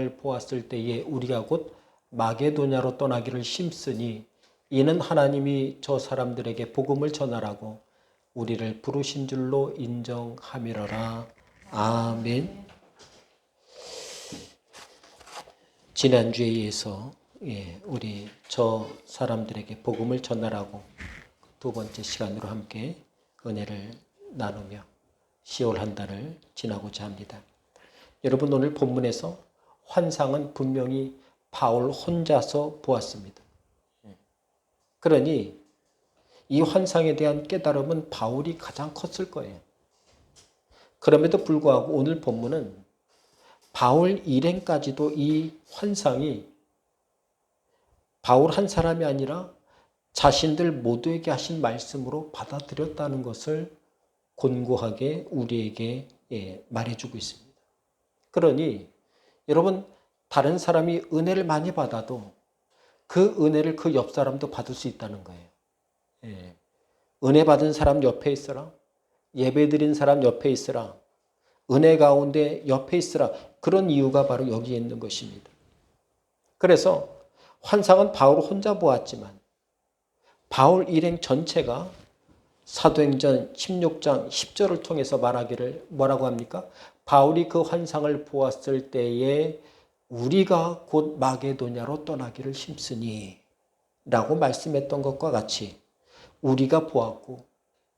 환상을 보았을 때에 우리가 곧 마게도냐로 떠나기를 힘쓰니 이는 하나님이 저 사람들에게 복음을 전하라고 우리를 부르신 줄로 인정함이로라. 아멘. 지난주에 이어서 우리 저 사람들에게 복음을 전하라고 두 번째 시간으로 함께 은혜를 나누며 10월 한 달을 지나고자 합니다. 여러분, 오늘 본문에서 환상은 분명히 바울 혼자서 보았습니다. 그러니 이 환상에 대한 깨달음은 바울이 가장 컸을 거예요. 그럼에도 불구하고 오늘 본문은 바울 일행까지도 이 환상이 바울 한 사람이 아니라 자신들 모두에게 하신 말씀으로 받아들였다는 것을 권고하게 우리에게 말해주고 있습니다. 그러니 여러분, 다른 사람이 은혜를 많이 받아도 그 은혜를 그 옆 사람도 받을 수 있다는 거예요. 은혜 받은 사람 옆에 있어라. 예배 드린 사람 옆에 있어라. 은혜 가운데 옆에 있으라. 그런 이유가 바로 여기에 있는 것입니다. 그래서 환상은 바울 혼자 보았지만 바울 일행 전체가 사도행전 16장 10절을 통해서 말하기를 뭐라고 합니까? 바울이 그 환상을 보았을 때에 우리가 곧 마게도냐로 떠나기를 힘쓰니 라고 말씀했던 것과 같이 우리가 보았고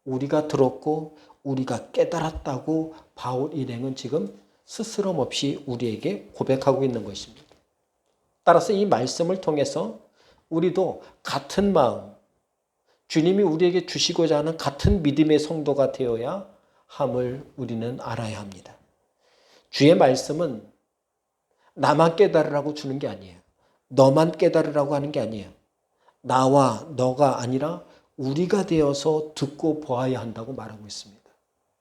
우리가 들었고 우리가 깨달았다고 바울 일행은 지금 스스럼 없이 우리에게 고백하고 있는 것입니다. 따라서 이 말씀을 통해서 우리도 같은 마음, 주님이 우리에게 주시고자 하는 같은 믿음의 성도가 되어야 함을 우리는 알아야 합니다. 주의 말씀은 나만 깨달으라고 주는 게 아니에요. 너만 깨달으라고 하는 게 아니에요. 나와 너가 아니라 우리가 되어서 듣고 보아야 한다고 말하고 있습니다.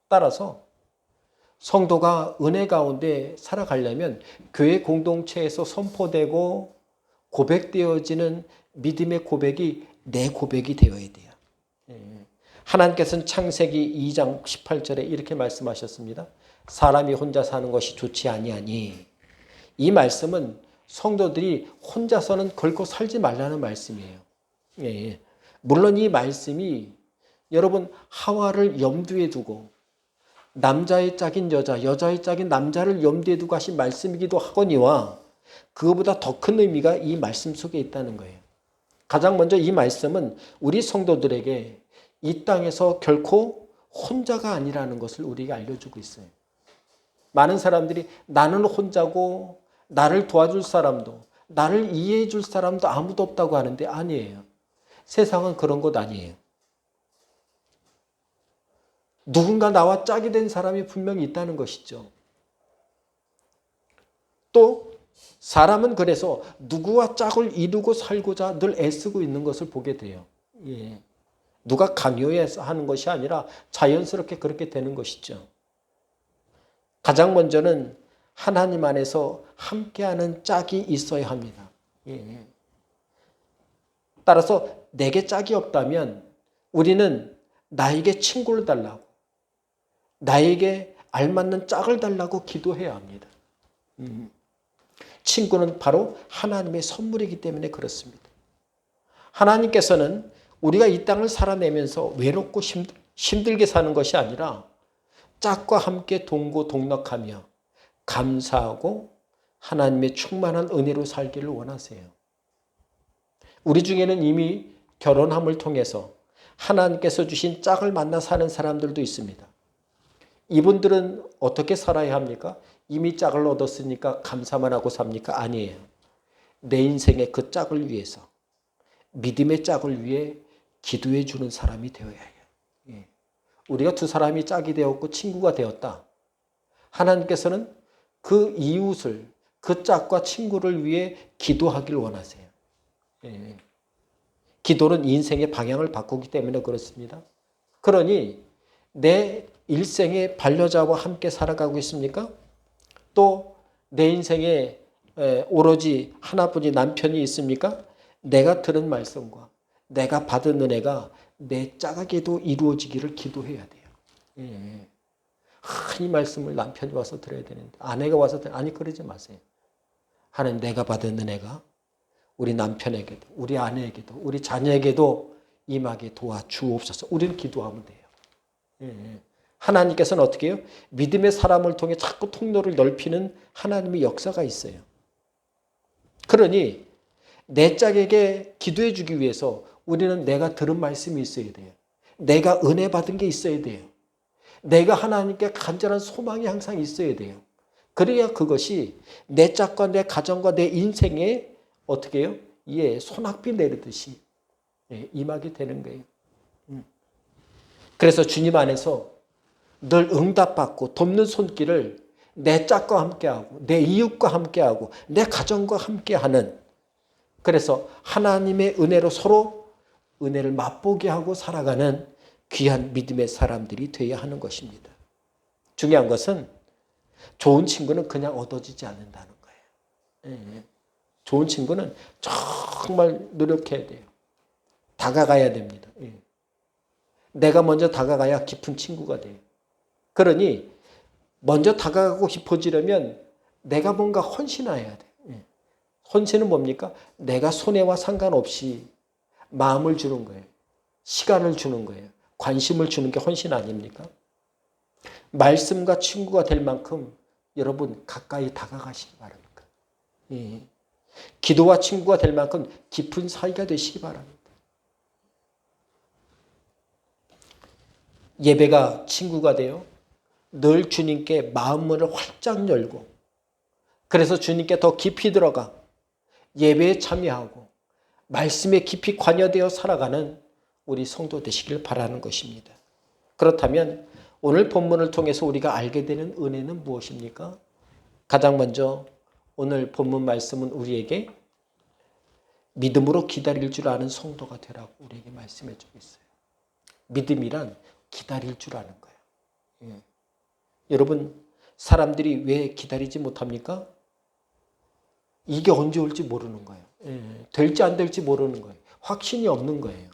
따라서 성도가 은혜 가운데 살아가려면 교회 공동체에서 선포되고 고백되어지는 믿음의 고백이 내 고백이 되어야 돼요. 하나님께서는 창세기 2장 18절에 이렇게 말씀하셨습니다. 사람이 혼자 사는 것이 좋지 아니하니. 이 말씀은 성도들이 혼자서는 결코 살지 말라는 말씀이에요. 물론 이 말씀이 여러분 하와를 염두에 두고 남자의 짝인 여자, 여자의 짝인 남자를 염두에 두고 하신 말씀이기도 하거니와 그것보다 더 큰 의미가 이 말씀 속에 있다는 거예요. 가장 먼저 이 말씀은 우리 성도들에게 이 땅에서 결코 혼자가 아니라는 것을 우리에게 알려주고 있어요. 많은 사람들이 나는 혼자고 나를 도와줄 사람도 나를 이해해 줄 사람도 아무도 없다고 하는데 아니에요. 세상은 그런 것 아니에요. 누군가 나와 짝이 된 사람이 분명히 있다는 것이죠. 또 사람은 그래서 누구와 짝을 이루고 살고자 늘 애쓰고 있는 것을 보게 돼요. 누가 강요해서 하는 것이 아니라 자연스럽게 그렇게 되는 것이죠. 가장 먼저는 하나님 안에서 함께하는 짝이 있어야 합니다. 따라서 내게 짝이 없다면 우리는 나에게 친구를 달라고, 나에게 알맞는 짝을 달라고 기도해야 합니다. 친구는 바로 하나님의 선물이기 때문에 그렇습니다. 하나님께서는 우리가 이 땅을 살아내면서 외롭고 힘들게 사는 것이 아니라 짝과 함께 동고동락하며 감사하고 하나님의 충만한 은혜로 살기를 원하세요. 우리 중에는 이미 결혼함을 통해서 하나님께서 주신 짝을 만나 사는 사람들도 있습니다. 이분들은 어떻게 살아야 합니까? 이미 짝을 얻었으니까 감사만 하고 삽니까? 아니에요. 내 인생의 그 짝을 위해서, 믿음의 짝을 위해 기도해 주는 사람이 되어야 해요. 우리가 두 사람이 짝이 되었고 친구가 되었다. 하나님께서는 그 이웃을, 그 짝과 친구를 위해 기도하길 원하세요. 기도는 인생의 방향을 바꾸기 때문에 그렇습니다. 그러니 내 일생의 반려자와 함께 살아가고 있습니까? 또 내 인생에 오로지 하나뿐인 남편이 있습니까? 내가 들은 말씀과 내가 받은 은혜가 내 짝에게도 이루어지기를 기도해야 돼요. 이 말씀을 남편이 와서 들어야 되는데 아내가 와서 아니 그러지 마세요. 하나님 내가 받은 은혜가 우리 남편에게도 우리 아내에게도 우리 자녀에게도 임하게 도와주옵소서. 우리는 기도하면 돼요. 예. 하나님께서는 어떻게 해요? 믿음의 사람을 통해 자꾸 통로를 넓히는 하나님의 역사가 있어요. 그러니 내 짝에게 기도해 주기 위해서 우리는 내가 들은 말씀이 있어야 돼요. 내가 은혜 받은 게 있어야 돼요. 내가 하나님께 간절한 소망이 항상 있어야 돼요. 그래야 그것이 내 짝과 내 가정과 내 인생에 어떻게 해요? 예, 소낙비 내리듯이 임하게 되는 거예요. 그래서 주님 안에서 늘 응답받고 돕는 손길을 내 짝과 함께하고 내 이웃과 함께하고 내 가정과 함께하는, 그래서 하나님의 은혜로 서로 은혜를 맛보게 하고 살아가는 귀한 믿음의 사람들이 되어야 하는 것입니다. 중요한 것은 좋은 친구는 그냥 얻어지지 않는다는 거예요. 좋은 친구는 정말 노력해야 돼요. 다가가야 됩니다. 내가 먼저 다가가야 깊은 친구가 돼요. 그러니 먼저 다가가고 싶어지려면 내가 뭔가 헌신해야 돼요. 헌신은 뭡니까? 내가 손해와 상관없이 마음을 주는 거예요. 시간을 주는 거예요. 관심을 주는 게 헌신 아닙니까? 말씀과 친구가 될 만큼 여러분 가까이 다가가시기 바랍니다. 기도와 친구가 될 만큼 깊은 사이가 되시기 바랍니다. 예배가 친구가 되어 늘 주님께 마음문을 활짝 열고, 그래서 주님께 더 깊이 들어가 예배에 참여하고 말씀에 깊이 관여되어 살아가는 우리 성도 되시길 바라는 것입니다. 그렇다면 오늘 본문을 통해서 우리가 알게 되는 은혜는 무엇입니까? 가장 먼저 오늘 본문 말씀은 우리에게 믿음으로 기다릴 줄 아는 성도가 되라고 우리에게 말씀해 주고 있어요. 믿음이란 기다릴 줄 아는 거예요. 여러분, 사람들이 왜 기다리지 못합니까? 이게 언제 올지 모르는 거예요. 될지 안 될지 모르는 거예요. 확신이 없는 거예요.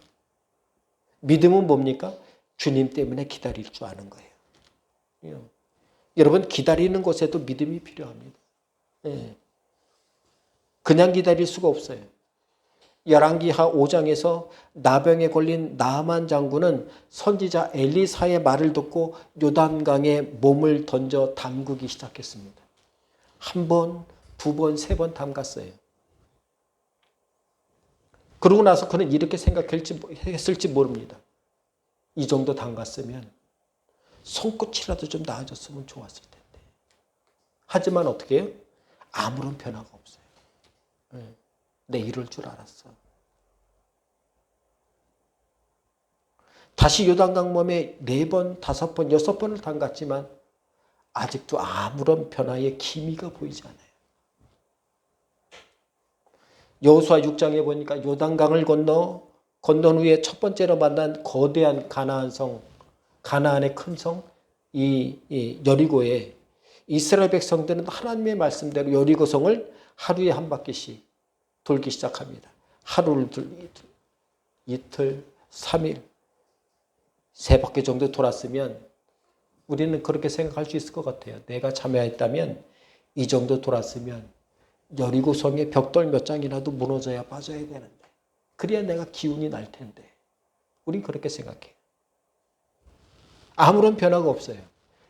믿음은 뭡니까? 주님 때문에 기다릴 줄 아는 거예요. 여러분, 기다리는 것에도 믿음이 필요합니다. 그냥 기다릴 수가 없어요. 열왕기하 5장에서 나병에 걸린 나만 장군은 선지자 엘리사의 말을 듣고 요단강에 몸을 던져 담그기 시작했습니다. 한 번, 두 번, 세 번 담갔어요. 그러고 나서 그는 이렇게 생각했을지 모릅니다. 이 정도 담갔으면 손끝이라도 좀 나아졌으면 좋았을 텐데. 하지만 어떻게 해요? 아무런 변화가 없어요. 내 이럴 줄 알았어. 다시 요단강 몸에 4번, 5번, 6번을 담갔지만 아직도 아무런 변화의 기미가 보이지 않아요. 여호수아 6장에 보니까 요단강을 건넌 후에 첫 번째로 만난 거대한 가나안 성, 가나안의 큰 성, 이 여리고에 이스라엘 백성들은 하나님의 말씀대로 여리고 성을 하루에 한 바퀴씩 돌기 시작합니다. 하루를 이틀, 3일, 3바퀴 정도 돌았으면 우리는 그렇게 생각할 수 있을 것 같아요. 내가 참여했다면 이 정도 돌았으면 여리고성의 벽돌 몇 장이라도 무너져야 빠져야 되는데, 그래야 내가 기운이 날 텐데. 우린 그렇게 생각해요. 아무런 변화가 없어요.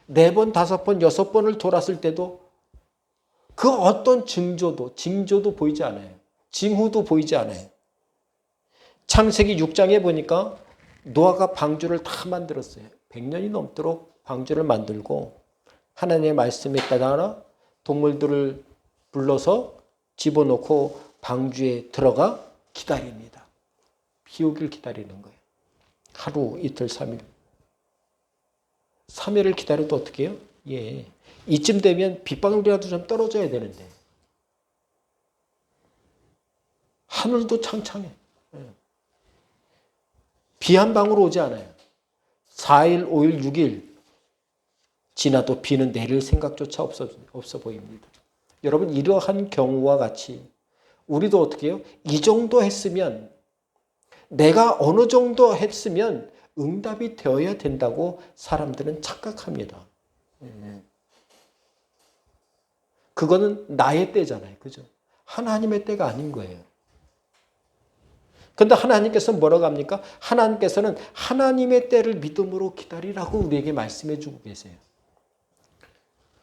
4번, 5번, 6번을 돌았을 때도 그 어떤 징조도 보이지 않아요. 징후도 보이지 않아요. 창세기 6장에 보니까 노아가 방주를 다 만들었어요. 100년이 넘도록 방주를 만들고 하나님의 말씀에 따라 동물들을 불러서 집어넣고 방주에 들어가 기다립니다. 비 오길 기다리는 거예요. 하루, 이틀, 3일. 3일을 기다려도 어떻게 해요? 이쯤 되면 빗방울이라도 좀 떨어져야 되는데 하늘도 창창해. 비 한 방울 오지 않아요. 4일, 5일, 6일 지나도 비는 내릴 생각조차 없어 보입니다. 여러분, 이러한 경우와 같이 우리도 어떻게 해요? 이 정도 했으면, 내가 어느 정도 했으면 응답이 되어야 된다고 사람들은 착각합니다. 그거는 나의 때잖아요. 그죠? 하나님의 때가 아닌 거예요. 그런데 하나님께서는 뭐라고 합니까? 하나님께서는 하나님의 때를 믿음으로 기다리라고 우리에게 말씀해 주고 계세요.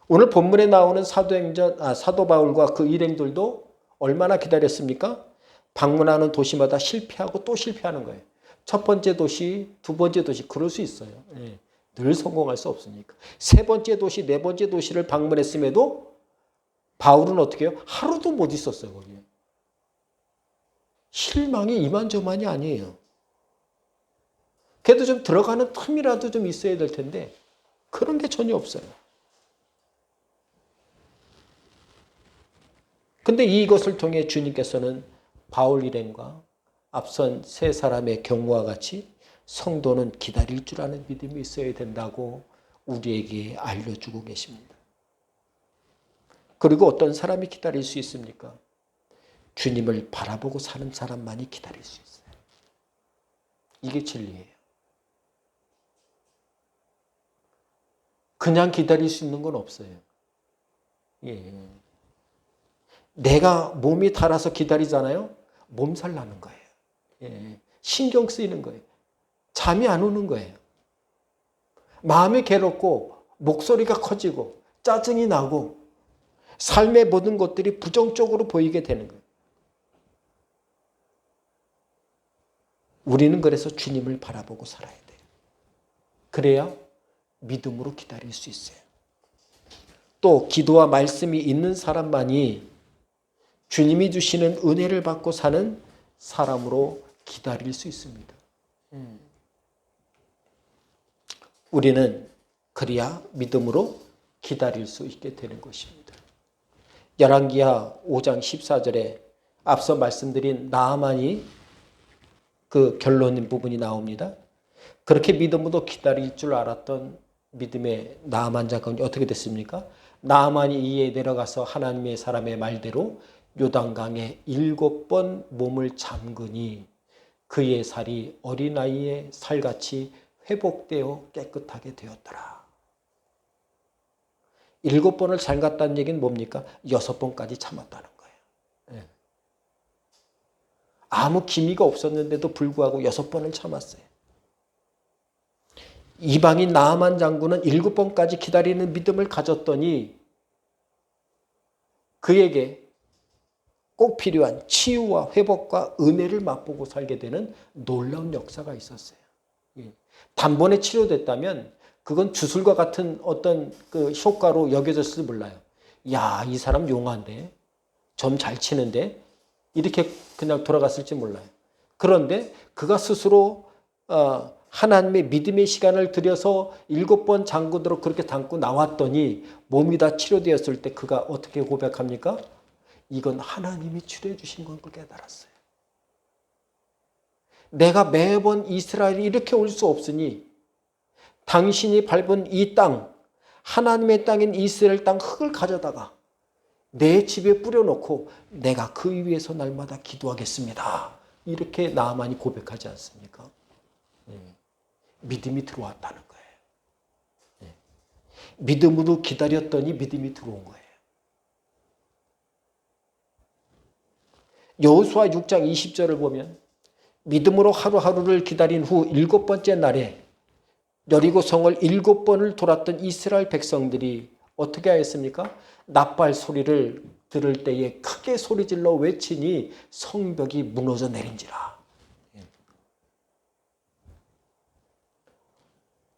오늘 본문에 나오는 사도 바울과 그 일행들도 얼마나 기다렸습니까? 방문하는 도시마다 실패하고 또 실패하는 거예요. 첫 번째 도시, 두 번째 도시 그럴 수 있어요. 늘 성공할 수 없으니까. 세 번째 도시, 네 번째 도시를 방문했음에도 바울은 어떻게 해요? 하루도 못 있었어요. 거기에. 실망이 이만저만이 아니에요. 그래도 좀 들어가는 틈이라도 좀 있어야 될 텐데 그런 게 전혀 없어요. 근데 이것을 통해 주님께서는 바울 일행과 앞선 세 사람의 경우와 같이 성도는 기다릴 줄 아는 믿음이 있어야 된다고 우리에게 알려주고 계십니다. 그리고 어떤 사람이 기다릴 수 있습니까? 주님을 바라보고 사는 사람만이 기다릴 수 있어요. 이게 진리예요. 그냥 기다릴 수 있는 건 없어요. 예. 내가 몸이 달아서 기다리잖아요. 몸살 나는 거예요. 예. 신경 쓰이는 거예요. 잠이 안 오는 거예요. 마음이 괴롭고 목소리가 커지고 짜증이 나고 삶의 모든 것들이 부정적으로 보이게 되는 거예요. 우리는 그래서 주님을 바라보고 살아야 돼요. 그래야 믿음으로 기다릴 수 있어요. 또 기도와 말씀이 있는 사람만이 주님이 주시는 은혜를 받고 사는 사람으로 기다릴 수 있습니다. 우리는 그래야 믿음으로 기다릴 수 있게 되는 것입니다. 열왕기하 5장 14절에 앞서 말씀드린 나아만이 그 결론인 부분이 나옵니다. 그렇게 믿음으로 기다릴 줄 알았던 믿음의 나아만 장군이 어떻게 됐습니까? 나아만이 이에 내려가서 하나님의 사람의 말대로 요단강에 7번 몸을 잠그니 그의 살이 어린아이의 살같이 회복되어 깨끗하게 되었더라. 7번을 잠갔다는 얘기는 뭡니까? 6번까지 참았다는 거예요. 아무 기미가 없었는데도 불구하고 6번을 참았어요. 이방인 나아만 장군은 7번까지 기다리는 믿음을 가졌더니 그에게 꼭 필요한 치유와 회복과 은혜를 맛보고 살게 되는 놀라운 역사가 있었어요. 단번에 치료됐다면 그건 주술과 같은 어떤 그 효과로 여겨졌을지 몰라요. 야, 이 사람 용한데, 점 잘 치는데 이렇게 그냥 돌아갔을지 몰라요. 그런데 그가 스스로 하나님의 믿음의 시간을 들여서 7번 잠그도록 그렇게 담고 나왔더니 몸이 다 치료되었을 때 그가 어떻게 고백합니까? 이건 하나님이 치료해 주신 걸 깨달았어요. 내가 매번 이스라엘이 이렇게 올 수 없으니 당신이 밟은 이 땅, 하나님의 땅인 이스라엘 땅 흙을 가져다가 내 집에 뿌려놓고 내가 그 위에서 날마다 기도하겠습니다. 이렇게 나아만이 고백하지 않습니까? 믿음이 들어왔다는 거예요. 믿음으로 기다렸더니 믿음이 들어온 거예요. 여호수아 6장 20절을 보면 믿음으로 하루하루를 기다린 후 7번째 날에 여리고 성을 7번을 돌았던 이스라엘 백성들이 어떻게 하였습니까? 나팔 소리를 들을 때에 크게 소리질러 외치니 성벽이 무너져 내린지라.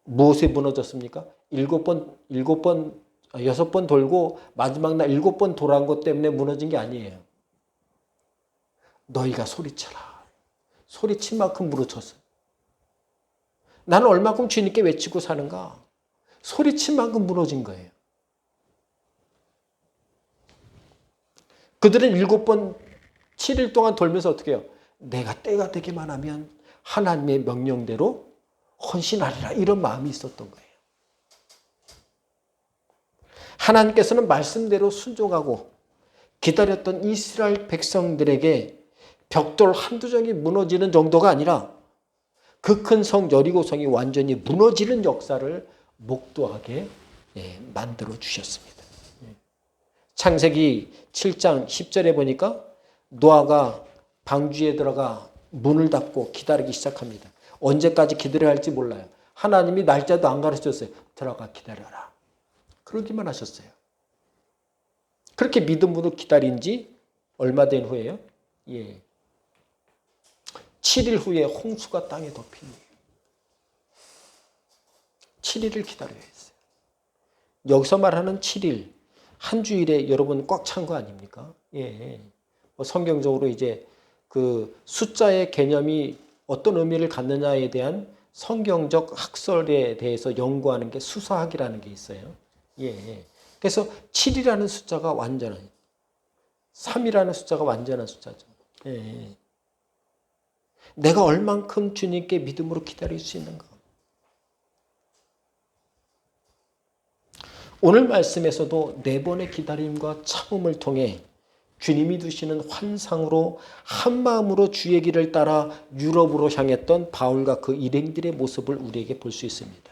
무엇에 무너졌습니까? 6번 돌고 마지막 날 7번 돌아온 것 때문에 무너진 게 아니에요. 너희가 소리쳐라. 소리친 만큼 무너졌어. 나는 얼마큼 주님께 외치고 사는가? 소리친 만큼 무너진 거예요. 그들은 7번 7일 동안 돌면서 어떻게 해요? 내가 때가 되기만 하면 하나님의 명령대로 헌신하리라 이런 마음이 있었던 거예요. 하나님께서는 말씀대로 순종하고 기다렸던 이스라엘 백성들에게 벽돌 한두 장이 무너지는 정도가 아니라 그 큰 성 여리고성이 완전히 무너지는 역사를 목도하게 만들어 주셨습니다. 창세기 7장 10절에 보니까 노아가 방주에 들어가 문을 닫고 기다리기 시작합니다. 언제까지 기다려야 할지 몰라요. 하나님이 날짜도 안 가르쳐줬어요. 들어가 기다려라. 그러기만 하셨어요. 그렇게 믿음으로 기다린 지 얼마 된 후에요? 7일 후에 홍수가 땅에 덮입니다. 7일을 기다려야 했어요. 여기서 말하는 7일, 한 주일에 여러분 꽉 찬 거 아닙니까? 성경적으로 이제 그 숫자의 개념이 어떤 의미를 갖느냐에 대한 성경적 학설에 대해서 연구하는 게 수사학이라는 게 있어요. 그래서 7이라는 숫자가 완전한, 3이라는 숫자가 완전한 숫자죠. 내가 얼만큼 주님께 믿음으로 기다릴 수 있는가. 오늘 말씀에서도 4번의 기다림과 참음을 통해 주님이 두시는 환상으로 한마음으로 주의 길을 따라 유럽으로 향했던 바울과 그 일행들의 모습을 우리에게 볼 수 있습니다.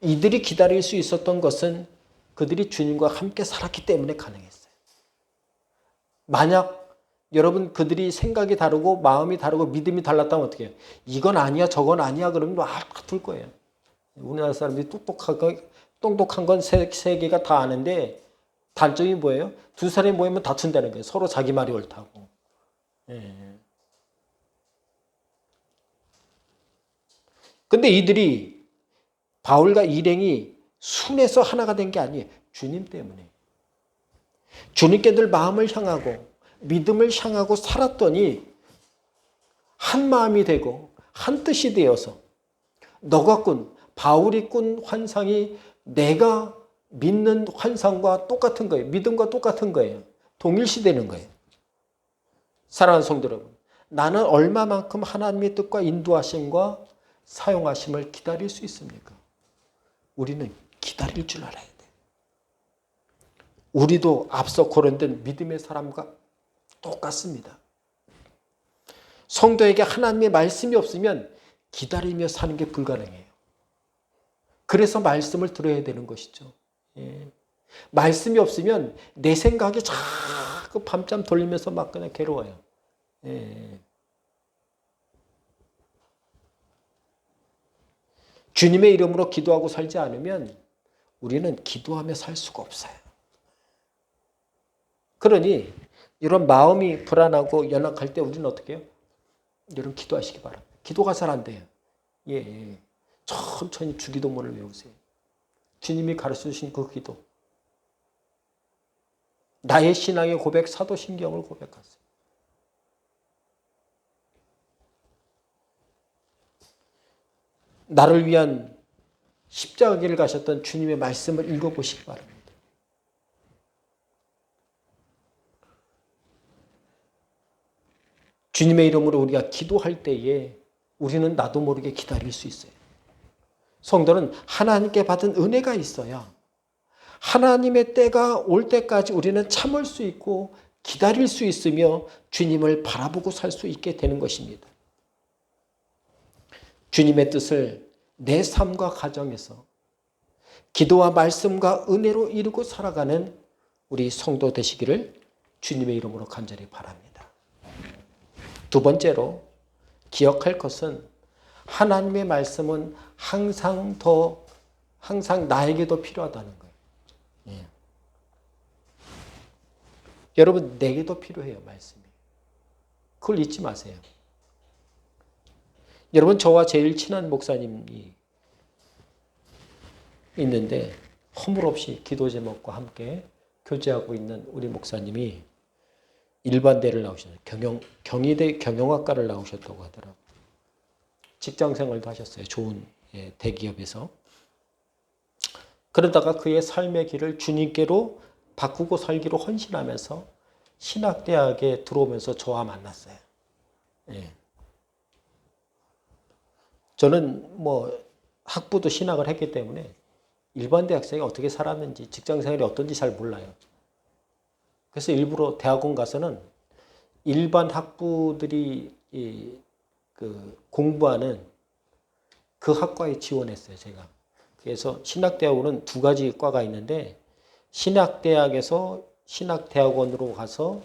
이들이 기다릴 수 있었던 것은 그들이 주님과 함께 살았기 때문에 가능했어요. 만약 여러분 그들이 생각이 다르고 마음이 다르고 믿음이 달랐다면 어떻게 해요? 이건 아니야 저건 아니야 그러면 같을 거예요. 우리나라 사람들이 똑똑한 건 세 개가 다 아는데 단점이 뭐예요? 두 사람이 모이면 다툰다는 거예요. 서로 자기 말이 옳다고. 근데 이들이 바울과 일행이 순해서 하나가 된 게 아니에요. 주님 때문에. 주님께 늘 마음을 향하고 믿음을 향하고 살았더니 한 마음이 되고 한 뜻이 되어서 너가 꾼 바울이 꾼 환상이 내가 믿는 환상과 똑같은 거예요. 믿음과 똑같은 거예요. 동일시되는 거예요. 사랑하는 성도 여러분, 나는 얼마만큼 하나님의 뜻과 인도하심과 사용하심을 기다릴 수 있습니까? 우리는 기다릴 줄 알아야 돼. 우리도 앞서 거론된 믿음의 사람과 똑같습니다. 성도에게 하나님의 말씀이 없으면 기다리며 사는 게 불가능해요. 그래서 말씀을 들어야 되는 것이죠. 말씀이 없으면 내 생각이 자꾸 밤잠 돌리면서 막 그냥 괴로워요. 주님의 이름으로 기도하고 살지 않으면 우리는 기도하며 살 수가 없어요. 그러니 이런 마음이 불안하고 연약할 때 우리는 어떻게 해요? 여러분 기도하시기 바랍니다. 기도가 잘 안 돼요. 천천히 주기도문을 외우세요. 주님이 가르쳐주신 그 기도. 나의 신앙의 고백, 사도신경을 고백하세요. 나를 위한 십자가 길을 가셨던 주님의 말씀을 읽어보시기 바랍니다. 주님의 이름으로 우리가 기도할 때에 우리는 나도 모르게 기다릴 수 있어요. 성도는 하나님께 받은 은혜가 있어야 하나님의 때가 올 때까지 우리는 참을 수 있고 기다릴 수 있으며 주님을 바라보고 살 수 있게 되는 것입니다. 주님의 뜻을 내 삶과 가정에서 기도와 말씀과 은혜로 이루고 살아가는 우리 성도 되시기를 주님의 이름으로 간절히 바랍니다. 두 번째로 기억할 것은 하나님의 말씀은 항상 나에게도 필요하다는 거예요. 여러분 내게도 필요해요. 말씀이. 그걸 잊지 마세요. 여러분 저와 제일 친한 목사님이 있는데 허물없이 기도 제목과 함께 교제하고 있는 우리 목사님이 일반대를 나오셨어요. 경희대 경영학과를 나오셨다고 하더라고요. 직장생활도 하셨어요. 좋은 대기업에서. 그러다가 그의 삶의 길을 주님께로 바꾸고 살기로 헌신하면서 신학대학에 들어오면서 저와 만났어요. 저는 학부도 신학을 했기 때문에 일반 대학생이 어떻게 살았는지 직장생활이 어떤지 잘 몰라요. 그래서 일부러 대학원 가서는 일반 학부들이 공부하는 그 학과에 지원했어요. 제가. 그래서 신학대학원은 두 가지 과가 있는데 신학대학에서 신학대학원으로 가서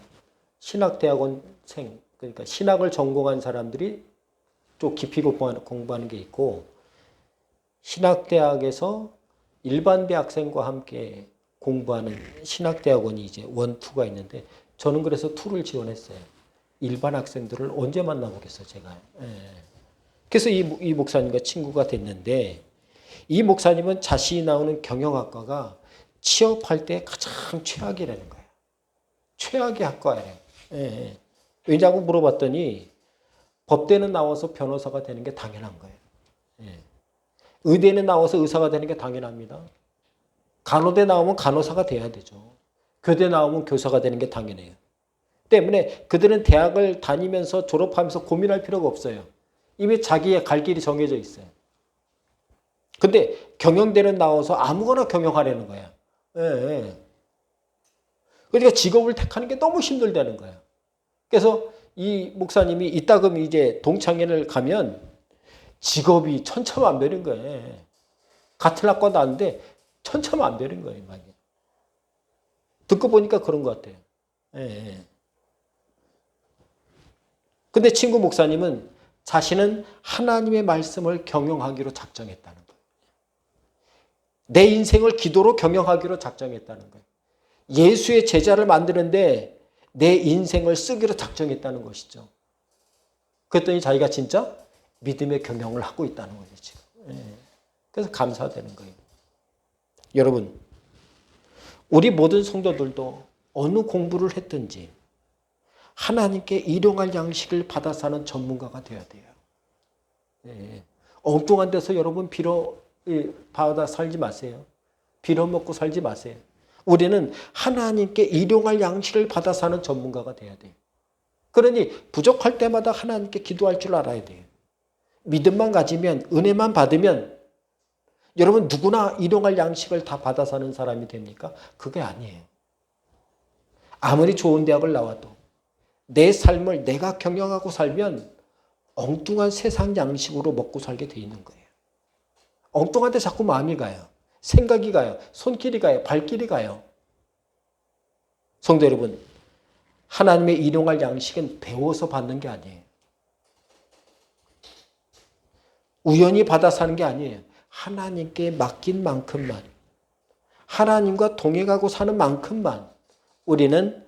신학대학원생, 그러니까 신학을 전공한 사람들이 좀 깊이 공부하는 게 있고, 신학대학에서 일반 대학생과 함께 공부하는 신학대학원이 이제 1, 2가 있는데, 저는 그래서 2를 지원했어요. 일반 학생들을 언제 만나보겠어요, 제가. 예. 그래서 이 목사님과 친구가 됐는데, 이 목사님은 자신이 나오는 경영학과가 취업할 때 가장 최악이라는 거예요. 최악의 학과예요. 예. 왜냐고 물어봤더니 법대는 나와서 변호사가 되는 게 당연한 거예요. 예. 의대는 나와서 의사가 되는 게 당연합니다. 간호대 나오면 간호사가 돼야 되죠. 교대 나오면 교사가 되는 게 당연해요. 때문에 그들은 대학을 다니면서 졸업하면서 고민할 필요가 없어요. 이미 자기의 갈 길이 정해져 있어요. 근데 경영대는 나와서 아무거나 경영하려는 거야. 예, 예. 그러니까 직업을 택하는 게 너무 힘들다는 거야. 그래서 이 목사님이 이따금 이제 동창회를 가면 직업이 천차만별인 거예요. 같은 학과 나왔는데 천차만별인 거예요. 듣고 보니까 그런 것 같아요. 예, 예. 근데 친구 목사님은 자신은 하나님의 말씀을 경영하기로 작정했다는 거예요. 내 인생을 기도로 경영하기로 작정했다는 거예요. 예수의 제자를 만드는데 내 인생을 쓰기로 작정했다는 것이죠. 그랬더니 자기가 진짜 믿음의 경영을 하고 있다는 거죠, 지금. 그래서 감사되는 거예요. 여러분, 우리 모든 성도들도 어느 공부를 했든지 하나님께 일용할 양식을 받아 사는 전문가가 되어야 돼요. 엉뚱한 데서 여러분 빌어 받아 살지 마세요. 빌어먹고 살지 마세요. 우리는 하나님께 일용할 양식을 받아 사는 전문가가 돼야 돼요. 그러니 부족할 때마다 하나님께 기도할 줄 알아야 돼요. 믿음만 가지면, 은혜만 받으면 여러분 누구나 일용할 양식을 다 받아 사는 사람이 됩니까? 그게 아니에요. 아무리 좋은 대학을 나와도 내 삶을 내가 경영하고 살면 엉뚱한 세상 양식으로 먹고 살게 돼 있는 거예요. 엉뚱한 데 자꾸 마음이 가요. 생각이 가요. 손길이 가요. 발길이 가요. 성도 여러분, 하나님의 일용할 양식은 배워서 받는 게 아니에요. 우연히 받아 사는 게 아니에요. 하나님께 맡긴 만큼만, 하나님과 동행하고 사는 만큼만 우리는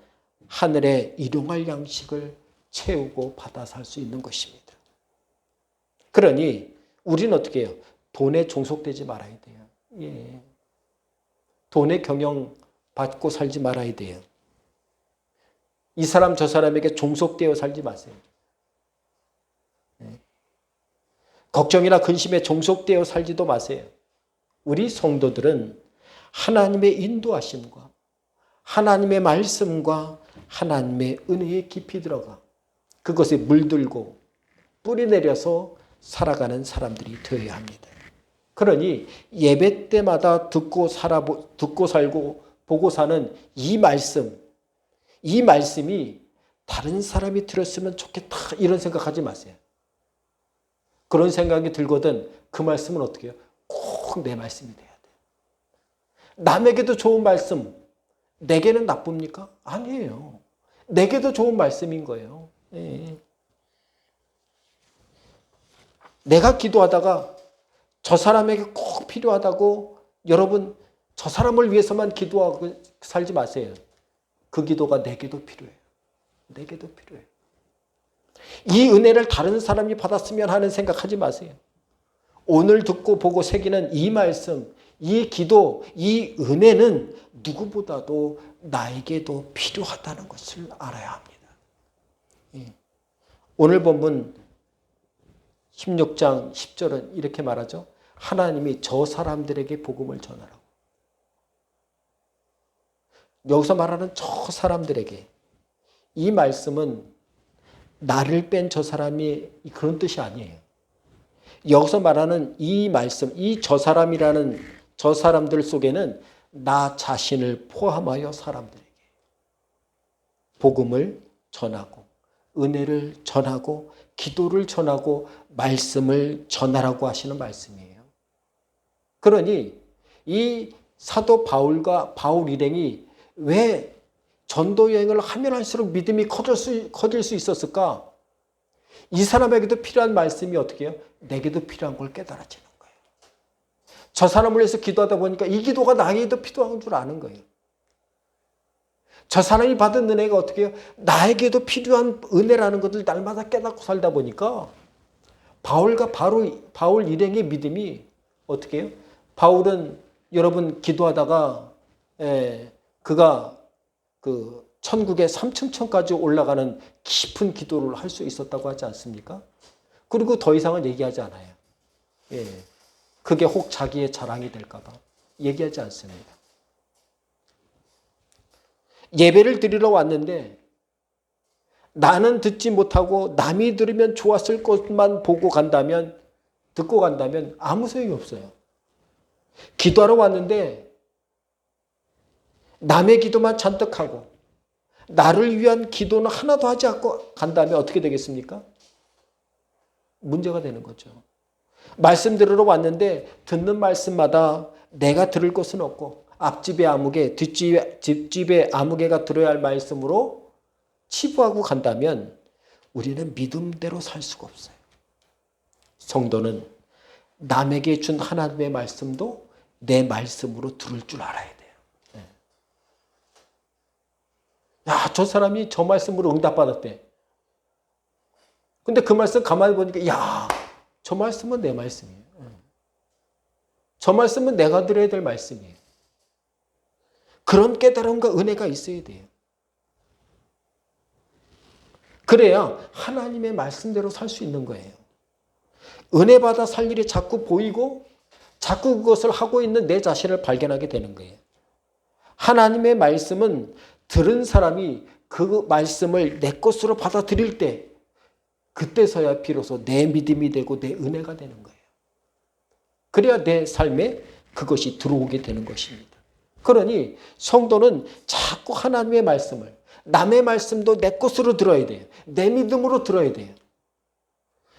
하늘의 일용할 양식을 채우고 받아 살 수 있는 것입니다. 그러니 우리는 어떻게 해요? 돈에 종속되지 말아야 돼요. 예. 돈의 경영 받고 살지 말아야 돼요. 이 사람 저 사람에게 종속되어 살지 마세요. 예. 걱정이나 근심에 종속되어 살지도 마세요. 우리 성도들은 하나님의 인도하심과 하나님의 말씀과 하나님의 은혜에 깊이 들어가 그것에 물들고 뿌리 내려서 살아가는 사람들이 되어야 합니다. 그러니 예배 때마다 듣고 살고 보고 사는 이 말씀이 다른 사람이 들었으면 좋겠다 이런 생각하지 마세요. 그런 생각이 들거든 그 말씀은 어떻게 해요? 꼭 내 말씀이 돼야 돼요. 남에게도 좋은 말씀, 내게는 나쁩니까? 아니에요. 내게도 좋은 말씀인 거예요. 예. 내가 기도하다가 저 사람에게 꼭 필요하다고 여러분 저 사람을 위해서만 기도하고 살지 마세요. 그 기도가 내게도 필요해요. 내게도 필요해요. 이 은혜를 다른 사람이 받았으면 하는 생각하지 마세요. 오늘 듣고 보고 새기는 이 말씀, 이 기도, 이 은혜는 누구보다도 나에게도 필요하다는 것을 알아야 합니다. 예. 오늘 본문 16장 10절은 이렇게 말하죠. 하나님이 저 사람들에게 복음을 전하라고. 여기서 말하는 저 사람들에게 이 말씀은 나를 뺀 저 사람이 그런 뜻이 아니에요. 여기서 말하는 이 말씀, 이 저 사람이라는 저 사람들 속에는 나 자신을 포함하여 사람들에게 복음을 전하고 은혜를 전하고 기도를 전하고 말씀을 전하라고 하시는 말씀이에요. 그러니 이 사도 바울과 바울 일행이 왜 전도 여행을 하면 할수록 믿음이 커질 수 있었을까? 이 사람에게도 필요한 말씀이 어떻게 해요? 내게도 필요한 걸 깨달아지는 거예요. 저 사람을 위해서 기도하다 보니까 이 기도가 나에게도 필요한 줄 아는 거예요. 저 사람이 받은 은혜가 어떻게 해요? 나에게도 필요한 은혜라는 것을 날마다 깨닫고 살다 보니까 바울과 바울 일행의 믿음이 어떻게 해요? 바울은 여러분 기도하다가 그가 그 천국의 3층천까지 올라가는 깊은 기도를 할 수 있었다고 하지 않습니까? 그리고 더 이상은 얘기하지 않아요. 그게 혹 자기의 자랑이 될까 봐 얘기하지 않습니다. 예배를 드리러 왔는데 나는 듣지 못하고 남이 들으면 좋았을 것만 보고 간다면, 듣고 간다면 아무 소용이 없어요. 기도하러 왔는데 남의 기도만 잔뜩 하고 나를 위한 기도는 하나도 하지 않고 간다면 어떻게 되겠습니까? 문제가 되는 거죠. 말씀 들으러 왔는데 듣는 말씀마다 내가 들을 것은 없고 앞집의 아무개, 뒷집의 아무개가 들어야 할 말씀으로 치부하고 간다면 우리는 믿음대로 살 수가 없어요. 성도는 남에게 준 하나님의 말씀도 내 말씀으로 들을 줄 알아야 돼요. 야, 저 사람이 저 말씀으로 응답받았대. 근데 그 말씀 가만히 보니까 야, 저 말씀은 내 말씀이에요. 저 말씀은 내가 들어야 될 말씀이에요. 그런 깨달음과 은혜가 있어야 돼요. 그래야 하나님의 말씀대로 살 수 있는 거예요. 은혜 받아 살 일이 자꾸 보이고 자꾸 그것을 하고 있는 내 자신을 발견하게 되는 거예요. 하나님의 말씀은 들은 사람이 그 말씀을 내 것으로 받아들일 때 그때서야 비로소 내 믿음이 되고 내 은혜가 되는 거예요. 그래야 내 삶에 그것이 들어오게 되는 것입니다. 그러니 성도는 자꾸 하나님의 말씀을, 남의 말씀도 내 것으로 들어야 돼요. 내 믿음으로 들어야 돼요.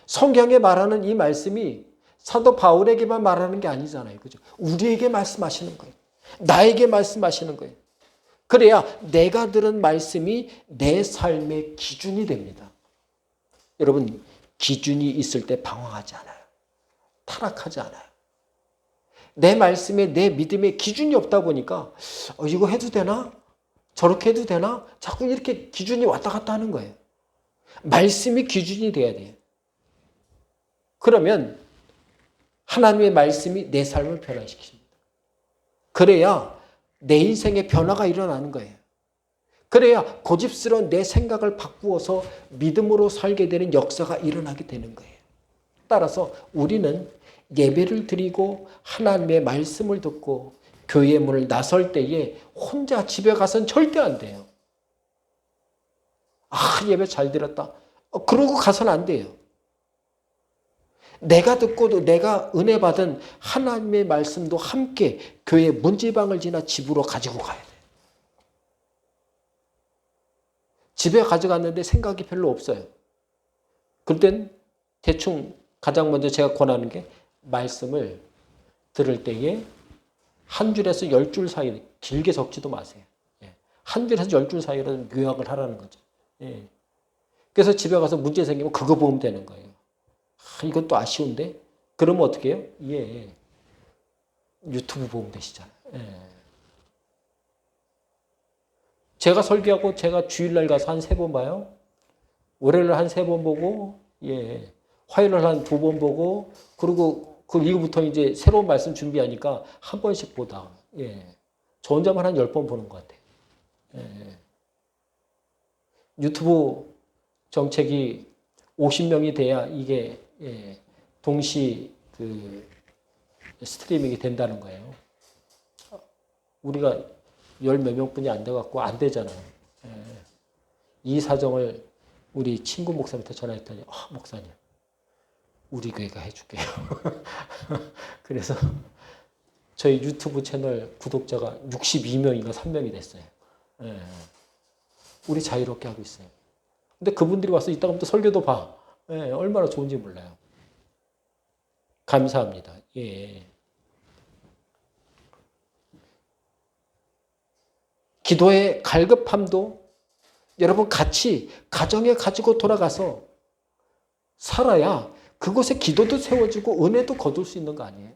성경에 말하는 이 말씀이 사도 바울에게만 말하는 게 아니잖아요. 그죠? 우리에게 말씀하시는 거예요. 나에게 말씀하시는 거예요. 그래야 내가 들은 말씀이 내 삶의 기준이 됩니다. 여러분, 기준이 있을 때 방황하지 않아요. 타락하지 않아요. 내 말씀에 내 믿음의 기준이 없다 보니까 이거 해도 되나? 저렇게 해도 되나? 자꾸 이렇게 기준이 왔다 갔다 하는 거예요. 말씀이 기준이 돼야 돼요. 그러면 하나님의 말씀이 내 삶을 변화시킵니다. 그래야 내 인생에 변화가 일어나는 거예요. 그래야 고집스러운 내 생각을 바꾸어서 믿음으로 살게 되는 역사가 일어나게 되는 거예요. 따라서 우리는 예배를 드리고 하나님의 말씀을 듣고 교회 문을 나설 때에 혼자 집에 가서는 절대 안 돼요. 아, 예배 잘 들었다. 그러고 가서는 안 돼요. 내가 듣고도 내가 은혜 받은 하나님의 말씀도 함께 교회 문지방을 지나 집으로 가지고 가야 돼요. 집에 가져갔는데 생각이 별로 없어요. 그땐 대충 가장 먼저 제가 권하는 게 말씀을 들을 때에 한 줄에서 10줄 사이, 길게 적지도 마세요. 한 줄에서 10줄 사이로 요약을 하라는 거죠. 그래서 집에 가서 문제 생기면 그거 보면 되는 거예요. 이것도 아쉬운데? 그러면 어떻게 해요? 유튜브 보면 되시잖아요. 제가 설교하고 제가 주일날 가서 한 3번 봐요. 월요일 한 3번 보고, 화요일 한 2번 보고, 그리고 그 이후부터 이제 새로운 말씀 준비하니까 한 번씩 보다. 저 혼자만 한 10번 보는 것 같아요. 유튜브 정책이 50명이 돼야 이게 동시 스트리밍이 된다는 거예요. 우리가 10몇 명뿐이 안 돼갖고 안 되잖아요. 이 사정을 우리 친구 목사님한테 전화했더니 목사님 우리 교회가 해줄게요. 그래서 저희 유튜브 채널 구독자가 62명인가 3명이 됐어요. 우리 자유롭게 하고 있어요. 근데 그분들이 와서 이따가부터 설교도 봐. 얼마나 좋은지 몰라요. 감사합니다. 기도의 갈급함도 여러분 같이 가정에 가지고 돌아가서 살아야 그곳에 기도도 세워지고 은혜도 거둘 수 있는 거 아니에요?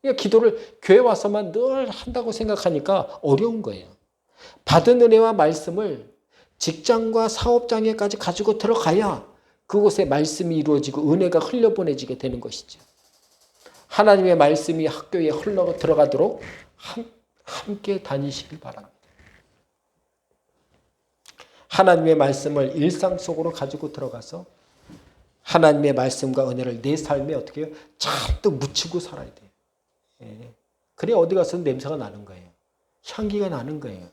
그러니까 기도를 교회 와서만 늘 한다고 생각하니까 어려운 거예요. 받은 은혜와 말씀을 직장과 사업장에까지 가지고 들어가야 그곳에 말씀이 이루어지고 은혜가 흘려보내지게 되는 것이죠. 하나님의 말씀이 학교에 흘러 들어가도록 함께 다니시길 바랍니다. 하나님의 말씀을 일상 속으로 가지고 들어가서 하나님의 말씀과 은혜를 내 삶에 어떻게 해요? 잔뜩 묻히고 살아야 돼요. 예. 그래 어디 가서는 냄새가 나는 거예요. 향기가 나는 거예요.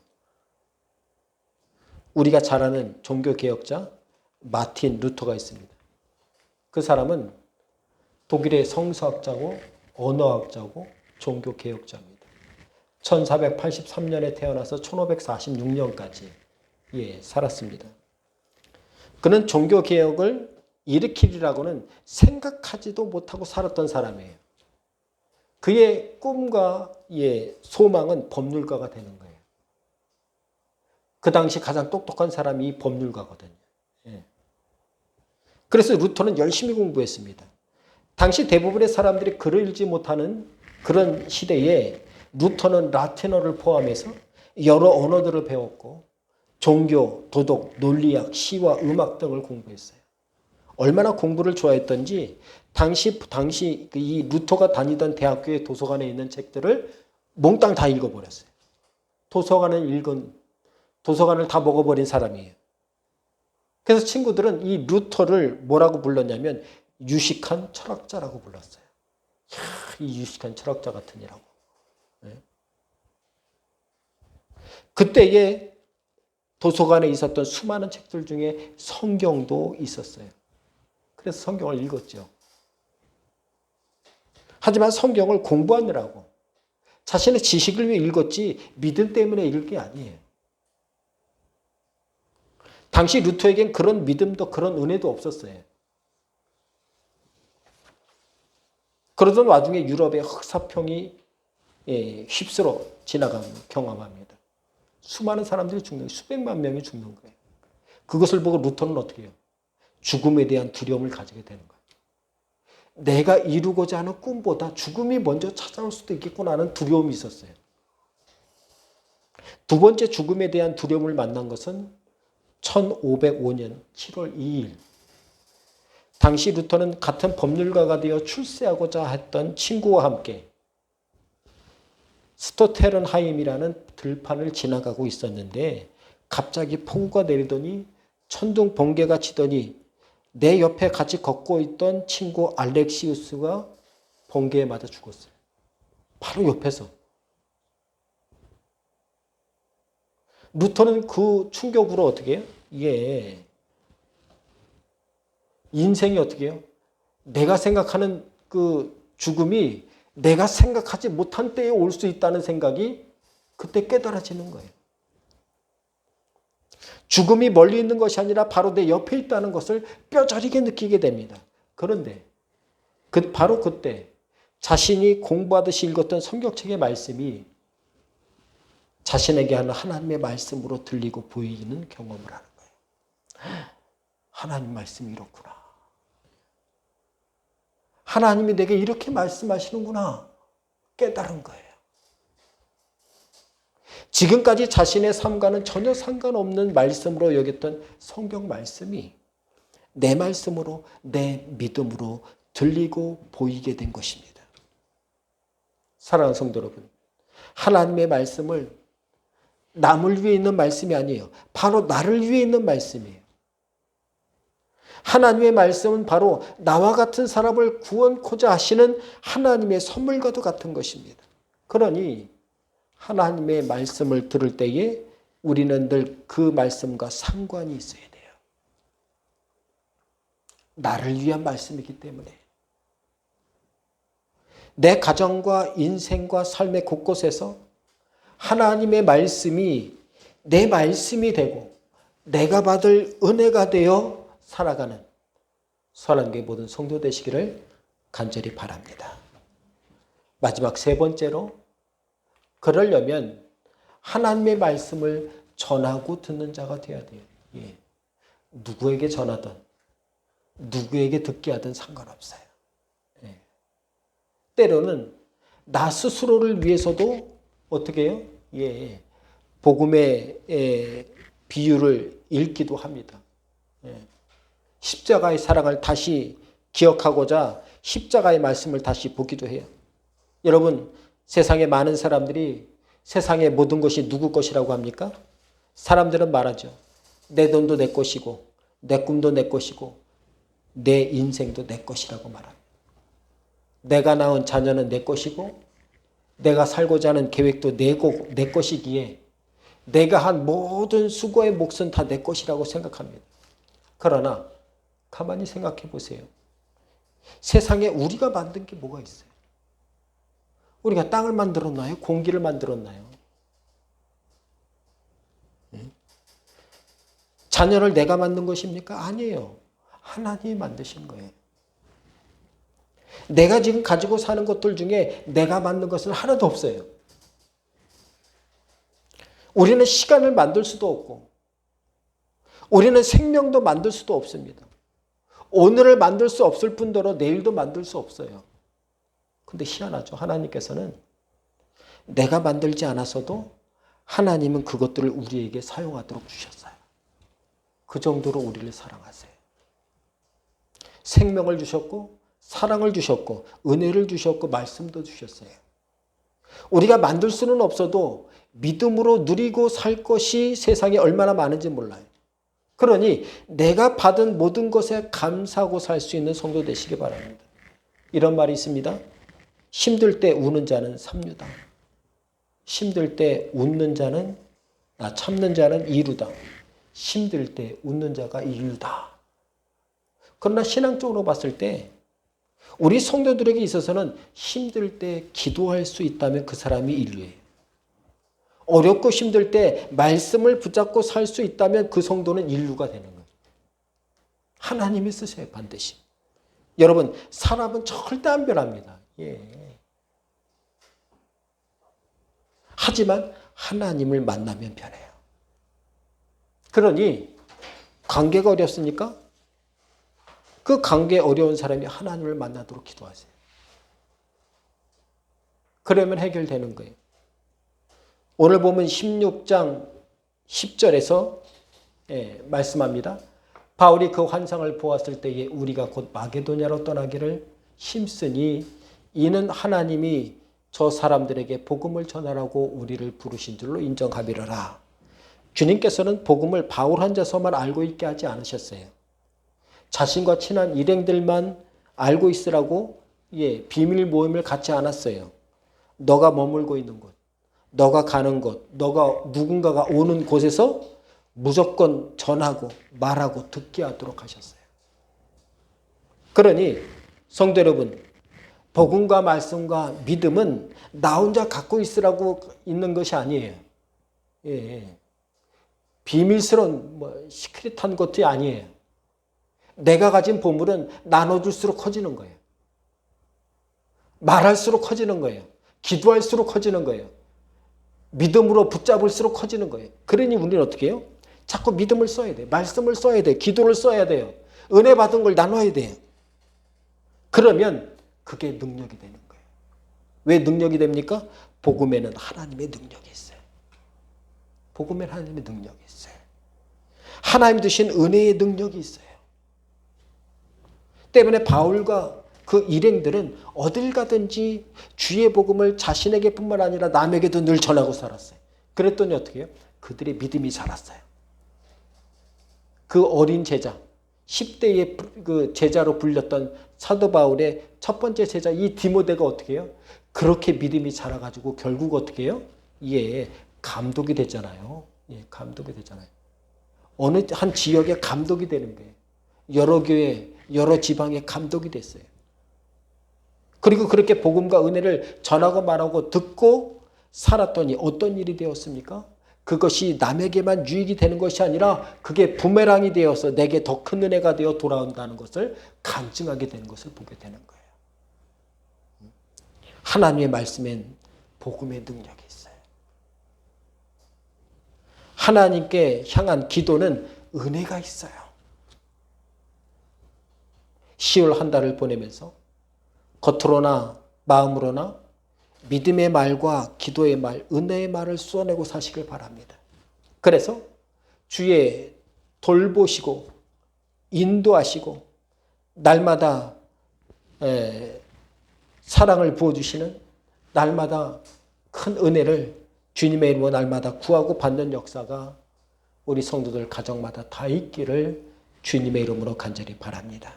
우리가 잘 아는 종교개혁자 마틴 루터가 있습니다. 그 사람은 독일의 성서학자고 언어학자고 종교개혁자입니다. 1483년에 태어나서 1546년까지 살았습니다. 그는 종교개혁을 일으키리라고는 생각하지도 못하고 살았던 사람이에요. 그의 꿈과 소망은 법률가가 되는 거예요. 그 당시 가장 똑똑한 사람이 법률가거든요. 그래서 루터는 열심히 공부했습니다. 당시 대부분의 사람들이 글을 읽지 못하는 그런 시대에 루터는 라틴어를 포함해서 여러 언어들을 배웠고 종교, 도덕, 논리학, 시와 음악 등을 공부했어요. 얼마나 공부를 좋아했던지 당시 이 루터가 다니던 대학교의 도서관에 있는 책들을 몽땅 다 읽어버렸어요. 도서관을 다 먹어버린 사람이에요. 그래서 친구들은 이 루터를 뭐라고 불렀냐면 유식한 철학자라고 불렀어요. 이 유식한 철학자 같으니라고. 그때에 도서관에 있었던 수많은 책들 중에 성경도 있었어요. 그래서 성경을 읽었죠. 하지만 성경을 공부하느라고 자신의 지식을 위해 읽었지 믿음 때문에 읽을 게 아니에요. 당시 루터에겐 그런 믿음도 그런 은혜도 없었어요. 그러던 와중에 유럽의 흑사병이 휩쓸어 지나가는 경험합니다. 수많은 사람들이 죽는 거예요. 수백만 명이 죽는 거예요. 그것을 보고 루터는 어떻게 해요? 죽음에 대한 두려움을 가지게 되는 거예요. 내가 이루고자 하는 꿈보다 죽음이 먼저 찾아올 수도 있겠구나 하는 두려움이 있었어요. 두 번째 죽음에 대한 두려움을 만난 것은 1505년 7월 2일. 당시 루터는 같은 법률가가 되어 출세하고자 했던 친구와 함께 스토테른하임이라는 들판을 지나가고 있었는데 갑자기 폭우가 내리더니 천둥 번개가 치더니 내 옆에 같이 걷고 있던 친구 알렉시우스가 번개에 맞아 죽었어요. 바로 옆에서. 루터는 그 충격으로 어떻게 해요? 이게 인생이 어떻게 해요? 내가 생각하는 그 죽음이 내가 생각하지 못한 때에 올 수 있다는 생각이 그때 깨달아지는 거예요. 죽음이 멀리 있는 것이 아니라 바로 내 옆에 있다는 것을 뼈저리게 느끼게 됩니다. 그런데 바로 그때 자신이 공부하듯이 읽었던 성경책의 말씀이 자신에게 하는 하나님의 말씀으로 들리고 보이는 경험을 하는 거예요. 하나님 말씀이 이렇구나. 하나님이 내게 이렇게 말씀하시는구나. 깨달은 거예요. 지금까지 자신의 삶과는 전혀 상관없는 말씀으로 여겼던 성경 말씀이 내 말씀으로, 내 믿음으로 들리고 보이게 된 것입니다. 사랑하는 성도 여러분, 하나님의 말씀을 남을 위해 있는 말씀이 아니에요. 바로 나를 위해 있는 말씀이에요. 하나님의 말씀은 바로 나와 같은 사람을 구원코자 하시는 하나님의 선물과도 같은 것입니다. 그러니 하나님의 말씀을 들을 때에 우리는 늘 그 말씀과 상관이 있어야 돼요. 나를 위한 말씀이기 때문에. 내 가정과 인생과 삶의 곳곳에서 하나님의 말씀이 내 말씀이 되고 내가 받을 은혜가 되어 살아가는 선한교회 모든 성도 되시기를 간절히 바랍니다. 마지막 세 번째로 그러려면 하나님의 말씀을 전하고 듣는 자가 되어야 돼요. 예. 누구에게 전하든 누구에게 듣게 하든 상관없어요. 예. 때로는 나 스스로를 위해서도 어떻게 해요? 예. 복음의 비유를 읽기도 합니다. 예. 십자가의 사랑을 다시 기억하고자 십자가의 말씀을 다시 보기도 해요. 여러분, 세상에 많은 사람들이 세상의 모든 것이 누구 것이라고 합니까? 사람들은 말하죠. 내 돈도 내 것이고 내 꿈도 내 것이고 내 인생도 내 것이라고 말합니다. 내가 낳은 자녀는 내 것이고 내가 살고자 하는 계획도 내 것이기에 내가 한 모든 수고의 몫은 다 내 것이라고 생각합니다. 그러나 가만히 생각해 보세요. 세상에 우리가 만든 게 뭐가 있어요? 우리가 땅을 만들었나요? 공기를 만들었나요? 자녀를 내가 만든 것입니까? 아니에요. 하나님이 만드신 거예요. 내가 지금 가지고 사는 것들 중에 내가 만든 것은 하나도 없어요. 우리는 시간을 만들 수도 없고 우리는 생명도 만들 수도 없습니다. 오늘을 만들 수 없을 뿐더러 내일도 만들 수 없어요. 근데 희한하죠. 하나님께서는 내가 만들지 않았어도 하나님은 그것들을 우리에게 사용하도록 주셨어요. 그 정도로 우리를 사랑하세요. 생명을 주셨고 사랑을 주셨고 은혜를 주셨고 말씀도 주셨어요. 우리가 만들 수는 없어도 믿음으로 누리고 살 것이 세상에 얼마나 많은지 몰라요. 그러니 내가 받은 모든 것에 감사하고 살 수 있는 성도 되시기 바랍니다. 이런 말이 있습니다. 힘들 때 우는 자는 삼류다. 힘들 때 웃는 자는 참는 자는 이루다. 힘들 때 웃는 자가 인류다. 그러나 신앙적으로 봤을 때 우리 성도들에게 있어서는 힘들 때 기도할 수 있다면 그 사람이 인류예요. 어렵고 힘들 때 말씀을 붙잡고 살 수 있다면 그 성도는 인류가 되는 거예요. 하나님이 쓰셔요, 반드시. 여러분, 사람은 절대 안 변합니다. 예. 하지만 하나님을 만나면 변해요. 그러니 관계가 어렵습니까? 그 관계 어려운 사람이 하나님을 만나도록 기도하세요. 그러면 해결되는 거예요. 오늘 보면 16장 10절에서 말씀합니다. 바울이 그 환상을 보았을 때에 우리가 곧 마게도냐로 떠나기를 힘쓰니 이는 하나님이 저 사람들에게 복음을 전하라고 우리를 부르신 줄로 인정하리라. 주님께서는 복음을 바울 혼자서만 알고 있게 하지 않으셨어요. 자신과 친한 일행들만 알고 있으라고 비밀 모임을 갖지 않았어요. 너가 머물고 있는 곳, 너가 가는 곳, 너가 누군가가 오는 곳에서 무조건 전하고 말하고 듣게 하도록 하셨어요. 그러니 성도 여러분, 복음과 말씀과 믿음은 나 혼자 갖고 있으라고 있는 것이 아니에요. 예. 비밀스러운 시크릿한 것이 아니에요. 내가 가진 보물은 나눠줄수록 커지는 거예요. 말할수록 커지는 거예요. 기도할수록 커지는 거예요. 믿음으로 붙잡을수록 커지는 거예요. 그러니 우리는 어떻게 해요? 자꾸 믿음을 써야 돼요. 말씀을 써야 돼요. 기도를 써야 돼요. 은혜 받은 걸 나눠야 돼요. 그러면 그게 능력이 되는 거예요. 왜 능력이 됩니까? 복음에는 하나님의 능력이 있어요. 복음에는 하나님의 능력이 있어요. 하나님 주신 은혜의 능력이 있어요. 때문에 바울과 그 일행들은 어딜 가든지 주의 복음을 자신에게 뿐만 아니라 남에게도 늘 전하고 살았어요. 그랬더니 어떻게 해요? 그들의 믿음이 자랐어요. 그 어린 제자, 10대의 그 제자로 불렸던 사도 바울의 첫 번째 제자 이 디모데가 어떻게 해요? 그렇게 믿음이 자라가지고 결국 어떻게 해요? 감독이 됐잖아요. 감독이 됐잖아요. 어느 한 지역의 감독이 되는 거예요. 여러 교회, 여러 지방의 감독이 됐어요. 그리고 그렇게 복음과 은혜를 전하고 말하고 듣고 살았더니 어떤 일이 되었습니까? 그것이 남에게만 유익이 되는 것이 아니라 그게 부메랑이 되어서 내게 더 큰 은혜가 되어 돌아온다는 것을 간증하게 되는 것을 보게 되는 거예요. 하나님의 말씀엔 복음의 능력이 있어요. 하나님께 향한 기도는 은혜가 있어요. 10월 한 달을 보내면서 겉으로나 마음으로나 믿음의 말과 기도의 말, 은혜의 말을 쏘아내고 사시길 바랍니다. 그래서 주의 돌보시고 인도하시고 날마다 사랑을 부어주시는 날마다 큰 은혜를 주님의 이름으로 날마다 구하고 받는 역사가 우리 성도들 가정마다 다 있기를 주님의 이름으로 간절히 바랍니다.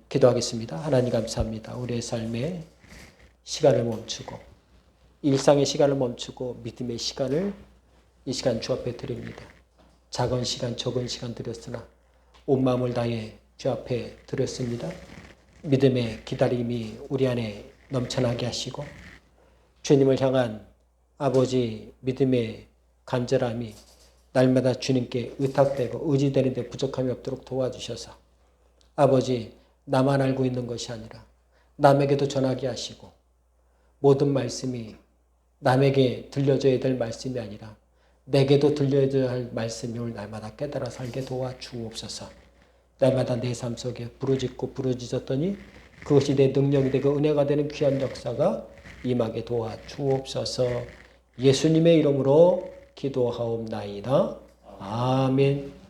기도하겠습니다. 하나님 감사합니다. 우리의 삶에 시간을 멈추고 일상의 시간을 멈추고 믿음의 시간을 이 시간 주 앞에 드립니다. 작은 시간 적은 시간 드렸으나 온 마음을 다해 주 앞에 드렸습니다. 믿음의 기다림이 우리 안에 넘쳐나게 하시고 주님을 향한 아버지 믿음의 간절함이 날마다 주님께 의탁되고 의지되는 데 부족함이 없도록 도와주셔서 아버지 나만 알고 있는 것이 아니라 남에게도 전하게 하시고 모든 말씀이 남에게 들려줘야 될 말씀이 아니라 내게도 들려줘야 할 말씀을 날마다 깨달아 살게 도와주옵소서. 날마다 내 삶 속에 부르짖고 부르짖었더니 그것이 내 능력이 되고 은혜가 되는 귀한 역사가 임하게 도와주옵소서. 예수님의 이름으로 기도하옵나이다. 아멘.